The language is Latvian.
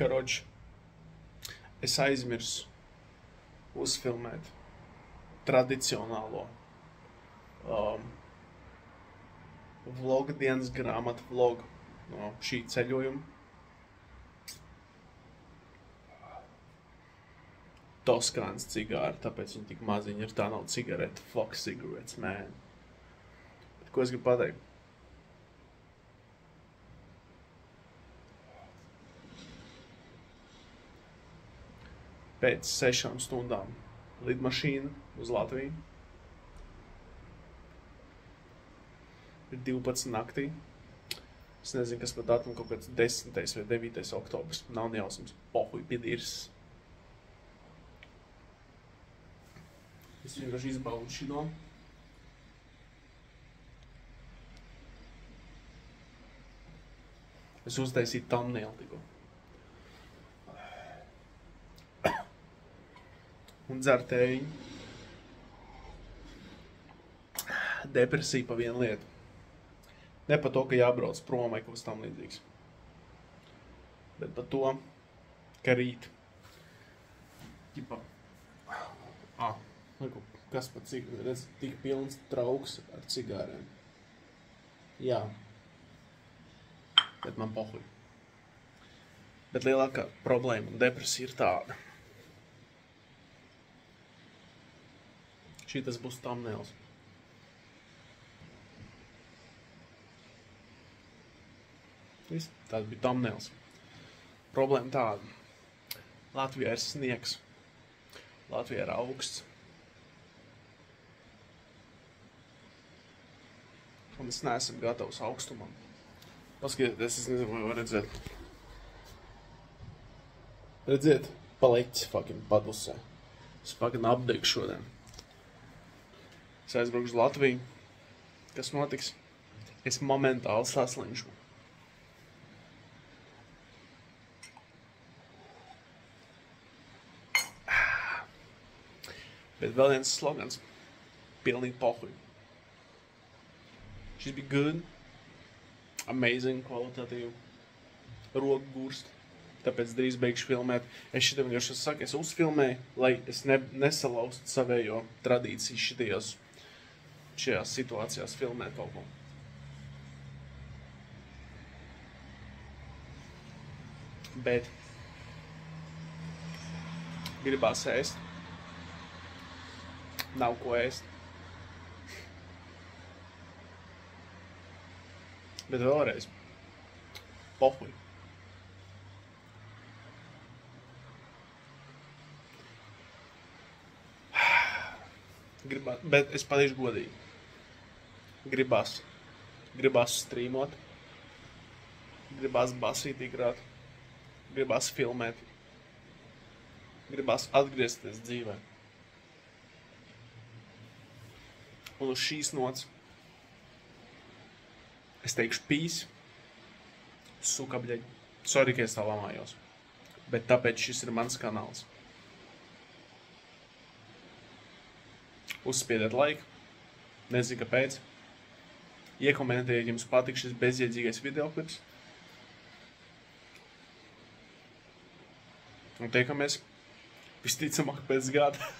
Karoči, es aizmirsu uzfilmēt tradicionālo vlogu, dienas grāmatu vlogu no šī ceļojuma. Toskāns cigāri, tāpēc viņi tik maziņi ir, tā nav cigareta, fuck cigarettes, man. Bet ko es gribu pateikt? Pēc 6 stundām lidmašīna uz Latviju. Ir 12 naktī. Es nezinu, kas par datumu, kaut kāds 10. vai 9. oktobrs. Nav nejausmas, pohuj, pidīrs. Es vienkārši izbaudu šino. Es uztaisīju thumbnail tikko. Un dzer tēju. Depresija pa vienu lietu. Ne pa to, ka jābrauc prom vai kaut kas tam līdzīgs. Bet pa to, ka rīt. Ģipa. Kas pa cigārēm? Redz, tik pilns trauks ar cigārēm. Jā. Bet man pohuj. Bet lielākā problēma un depresija ir tāda. Šitas būs thumbnails. Viss, tāds bija thumbnails. Problēma tāda. Latvijā ir sniegs. Latvijā ir augsts. Un es neesmu gatavs augstumam. Paskatieties, es nezinu, vai var redzēt. Redziet, paleķis fucking padusē. Es fucking apdegu šodien. Es aizbraukšu uz Latviju. Kas notiks? Es momentāli saslimšu. Bet vēl viens slogans. Pilnīgi pohuj. Šis bija good, amazing, kvalitatīvi, roku gurst, tāpēc drīz beigšu filmēt. Es šitam vienkārši saku, es uzfilmēju, lai es nesalaustu savējo tradīciju šajās situācijās filmēt kaut ko. Bet gribās ēst, nav ko ēst. Bet vēlreiz, pohuj. Bet es pateikšu godīgi. Gribās strīmot, gribās basītī grāt, gribās filmēt, gribās atgriezties dzīvē. Un uz šīs nots es teikšu pīs, suka bļaļ, sorry, ka es tā lamājos, bet tāpēc šis ir mans kanāls. Uzspiediet laiku, nezinu kāpēc, iekomentējiet, ja jums patīk šis bezjēdzīgais videoklips. Un tiekamies visticamāk pēc gada.